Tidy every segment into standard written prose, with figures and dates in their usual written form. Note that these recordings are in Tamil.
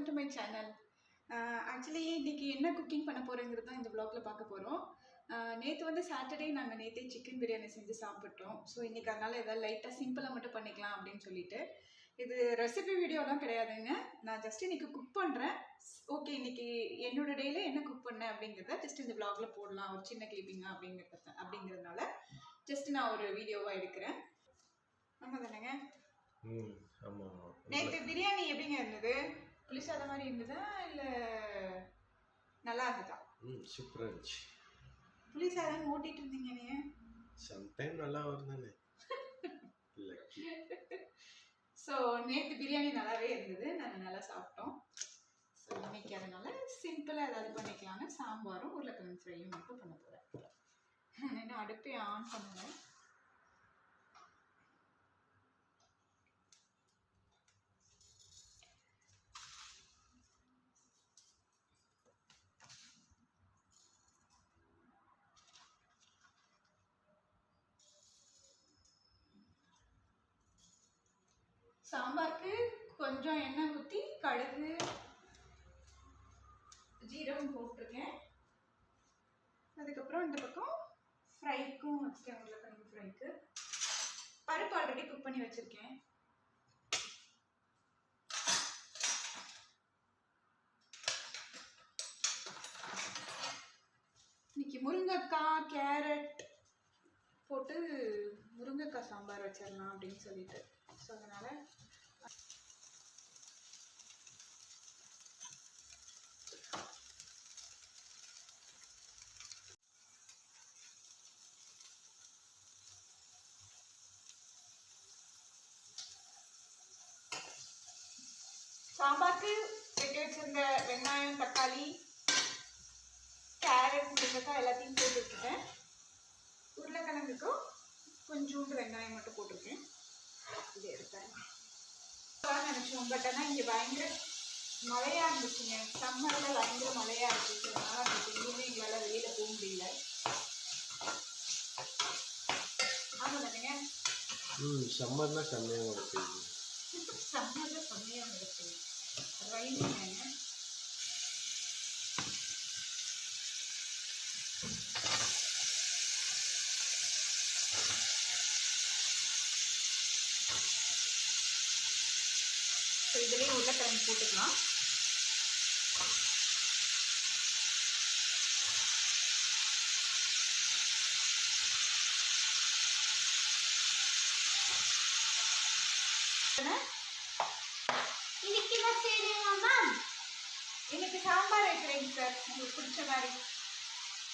Welcome to my channel. Actually இன்றைக்கி என்ன குக்கிங் பண்ண போகிறேங்கிறது தான் இந்த வ்ளாகில் பார்க்க போகிறோம். நேற்று வந்து சாட்டர்டே நாங்கள் நேற்றே சிக்கன் பிரியாணி செஞ்சு சாப்பிட்டோம். ஸோ இன்றைக்கி அதனால் ஏதாவது லைட்டாக சிம்பிளாக மட்டும் பண்ணிக்கலாம் அப்படின்னு சொல்லிட்டு. இது ரெசிபி வீடியோலாம் கிடையாதுங்க. நான் ஜஸ்ட் இன்றைக்கி குக் பண்ணுறேன். ஓகே, இன்றைக்கி என்னோடய டேயில் என்ன குக் பண்ணேன் அப்படிங்கிறத ஜஸ்ட் இந்த வ்ளாகில் போடலாம், ஒரு சின்ன கிளிப்பிங்காக அப்படிங்கிறதுனால ஜஸ்ட் நான் ஒரு வீடியோவாக எடுக்கிறேன். ஆமாம் தானேங்க? நேற்று பிரியாணி எப்படிங்க இருந்தது? புளிசாத மாதிரி இருந்ததா இல்லை நல்லா இருந்ததா? சூப்பராக இருந்துச்சு. புளிசாதம் ஓட்டிட்டு இருந்தீங்க நீங்க? சம்டைம் நல்லா வருதானே. ஸோ நேற்று பிரியாணி நல்லாவே இருந்தது, நாங்கள் நல்லா சாப்பிட்டோம். ஸோ இன்னைக்கு அதனால சிம்பிளாக ஏதாவது பண்ணிக்கலான்னு சாம்பாரும் உருளைக்கிழங்கு ஃப்ரையும் மட்டும் பண்ண போகிறேன். இன்னும் அடுப்பே ஆன் பண்ணுவேன். சாம்பாருக்கு கொஞ்சம் எண்ணெய் ஊற்றி கடுகு ஜீரகம் போட்டிருக்கேன். அதுக்கப்புறம் இந்த பக்கம் ஃப்ரைக்கும் வச்சுட்டேன், உருளைக்கிழங்கு ஃப்ரைக்கு. பருப்பு ஆல்ரெடி குக் பண்ணி வச்சுருக்கேன். இன்னைக்கு முருங்கைக்காய் கேரட் போட்டு முருங்கைக்காய் சாம்பார் வச்சிடலாம் அப்படின்னு சொல்லிட்டு. ஸோ அதனால் சாம்பாருக்கு வெட்டி வச்சிருந்த வெங்காயம், தக்காளி, கேரட், முருங்கைக்காய் எல்லாத்தையும் போட்டு வச்சுட்டேன். உருளைக்கிழங்குக்கும் கொஞ்சோண்டு வெங்காயம் மட்டும் போட்டிருக்கேன். இது எடுத்தேன் நினச்சோம். பட் ஆனால் இங்கே பயங்கர மழையாக இருந்துச்சுங்க. சம்மரில் பயங்கர மழையாக இருந்துச்சு. அதனால் அந்த எங்கேயுமே எங்களால் வெளியில் போக முடியல. ஆமாம் தானேங்க? சம்மர்லாம் செம்மையாக இருக்கு. சம்மரில் செம்மையாக இருக்கு. ரைனிங்க. இதுலேயே உருளைக்கிழங்கு போட்டுக்கலாம். இன்னைக்கு என்ன செய்றீங்க மேம்? இன்னைக்கு சாம்பார் வைக்கிறேங்க சார், உங்களுக்கு பிடிச்ச மாதிரி.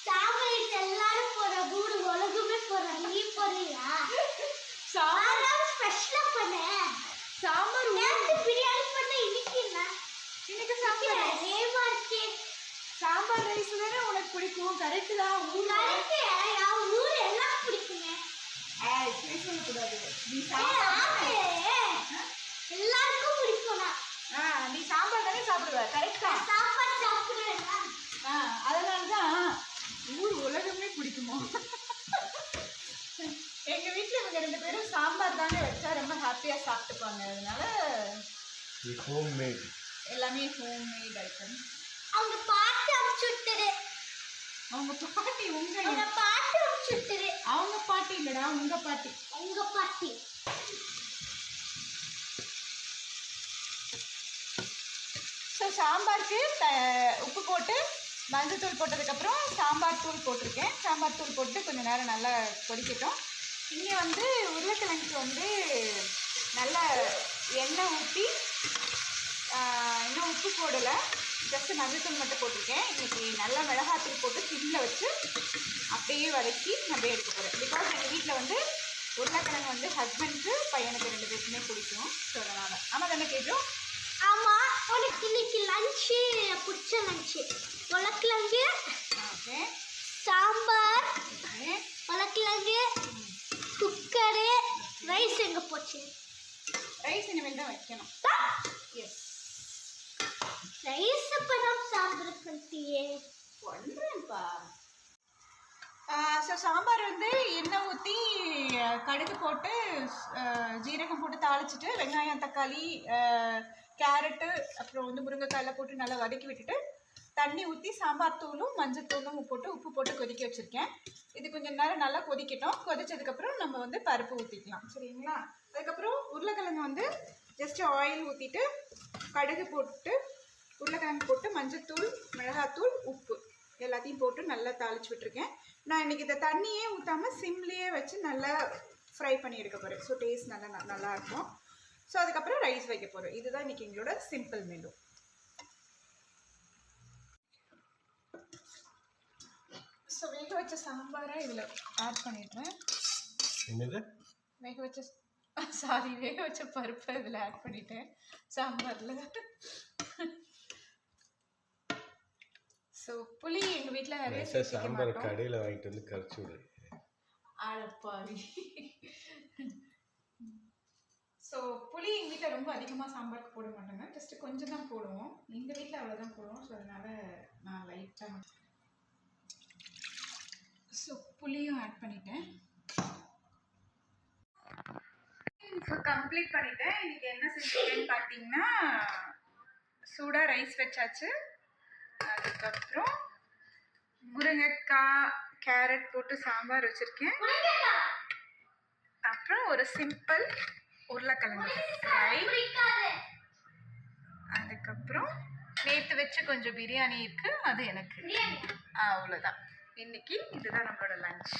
சாம்பார் எல்லாரும் போற ஊரு உலகமே போற, நீ போறியா? சாம்பார் ஸ்பெஷலா பண்ண. சாம்பார் நேத்து பிரியாணி பண்ண, இன்னைக்கு என்ன? இன்னைக்கு சாம்பார் ரேவா இருக்கே. சாம்பார் ரைஸ் தானே உனக்கு பிடிக்கும்? கரெக்ட் தான். கரெக்ட். நான் ஊர் எல்லாம் பிடிக்குங்க. ஏய், பேசவே கூடாது. நீ சாம்பார் எல்லாருக்கும் பிடிக்கும்னா. நீ சாம்பார் தானே சாப்பிடுவ. கரெக்டா? சாம்பார் சாப்பிடுவேன். அதனால தான் ஊர் உலகமே பிடிக்குமோ. எங்க வீட்டில் இவங்க 2 பேரும் சாம்பார் தானே வச்சா ரொம்ப ஹாப்பியாக சாப்பிட்டுப்பாங்க. அதனால எல்லாமே ஹோம் மேட் ஐட்டம். அவங்க பாட்டு அனுப்பிச்சு விட்டுரு. அவங்க பாட்டி அவங்க பாட்டு அனுப்பிச்சு விட்டுரு. அவங்க பாட்டி இல்லடா, உங்க பாட்டி. உங்க பாட்டி. ஸோ சாம்பாருக்கு உப்பு போட்டு மஞ்சள் போட்டதுக்கப்புறம் சாம்பார் தூள் போட்டிருக்கேன். சாம்பார் தூள் போட்டு கொஞ்சம் நேரம் நல்லா கொதிக்கட்டும். இங்கே வந்து உருளைக்கிழங்குக்கு வந்து நல்லா எண்ணெய் ஊற்றி, இன்னும் உப்பு போடலை, ஜஸ்ட்டு மஞ்சள் மட்டும் போட்டிருக்கேன். இன்றைக்கி நல்லா மிளகாத்தூள் போட்டு சிம்மில் வச்சு அப்படியே வதக்கி அப்படியே எடுக்க போகிறேன். பிகாஸ் எங்கள் வீட்டில் வந்து உருளைக்கிழங்கு வந்து ஹஸ்பண்டுக்கு பையனுக்கு 2 பேருக்குமே பிடிக்கும். ஸோ அதனால். ஆமாம் தானே கேட்டோம்? ஆமாம். உனக்கு இன்னைக்கு லஞ்சு பிடிச்ச லஞ்சு உருளைக்கிழங்கு, ஓகே, சாம்பார், உருளைக்கிழங்கு, குக்கரு, ரைஸ். எங்கே போச்சு ரைஸ்? இனிமேல் தான் வைக்கணும். எஸ், ரைஸ் இப்போ தான் சாப்பிட பண்ணிட்டியே. பண்ணுறேன்ப்பா. ஸோ சாம்பார் வந்து எண்ணெய் ஊற்றி கடுகு போட்டு ஜீரகம் போட்டு தாளிச்சிட்டு வெங்காயம், தக்காளி, கேரட்டு அப்புறம் வந்து முருங்கைக்காயெல்லாம் போட்டு நல்லா வதக்கி விட்டுட்டு தண்ணி ஊற்றி சாம்பார் தூளும் மஞ்சள் தூளும் உப்பு போட்டு கொதிக்க வச்சுருக்கேன். இது கொஞ்சம் நேரம் நல்லா கொதிக்கட்டும். கொதிச்சதுக்கப்புறம் நம்ம வந்து பருப்பு ஊற்றிக்கலாம். சரிங்களா? அதுக்கப்புறம் உருளைக்கிழங்கு வந்து ஜஸ்ட்டு ஆயில் ஊற்றிட்டு கடுகு போட்டு உருளைக்கிழங்கு போட்டு மஞ்சத்தூள் மிளகாத்தூள் உப்பு எல்லாத்தையும் போட்டு நல்லா தாளிச்சு விட்டுருக்கேன். நான் இன்றைக்கி இந்த தண்ணியே ஊற்றாமல் சிம்லேயே வச்சு நல்லா ஃப்ரை பண்ணி எடுக்க போகிறேன். ஸோ டேஸ்ட் நல்லாயிருக்கும். ஸோ அதுக்கப்புறம் ரைஸ் வைக்க போகிறோம். இதுதான் இன்றைக்கி எங்களோட சிம்பிள் மெனு. ஸோ வேக வச்ச சாம்பாரை இதில் ஆட் பண்ணிடுறேன். என்னது? வேக வச்ச பருப்பை இதில் ஆட் பண்ணிட்டேன் சாம்பாரில். ஸோ புளி எங்கள் வீட்டில் நிறைய சாம்பார் கடையில் வாங்கிட்டு வந்து கரைச்சி விடு. அடப்பாவி. ஸோ புளி எங்கள் வீட்டில் ரொம்ப அதிகமாக சாம்பாருக்கு போட மாட்டாங்க. ஜஸ்ட்டு கொஞ்சம் தான் போடுவோம். எங்கள் வீட்டில் அவ்வளோதான் போடுவோம். ஸோ அதனால் நான் லைட்டாக ஸோ புளியும் ஆட் பண்ணிட்டேன். ஸோ கம்ப்ளீட் பண்ணிட்டேன். இன்றைக்கி என்ன செஞ்சுட்டேன்னு பார்த்தீங்கன்னா சூடாக ரைஸ் வச்சாச்சு. அதுக்கப்புறம் முருங்கைக்காய் கேரட் போட்டு சாம்பார் வச்சுருக்கேன். அப்புறம் ஒரு சிம்பிள் உருளைக்கிழங்கு ஃப்ரை. அதுக்கப்புறம் நேற்று வச்ச கொஞ்சம் பிரியாணி இருக்குது, அது எனக்கு. அவ்வளோதான். இன்னைக்கு இதுதான் நம்மளோட லஞ்ச்.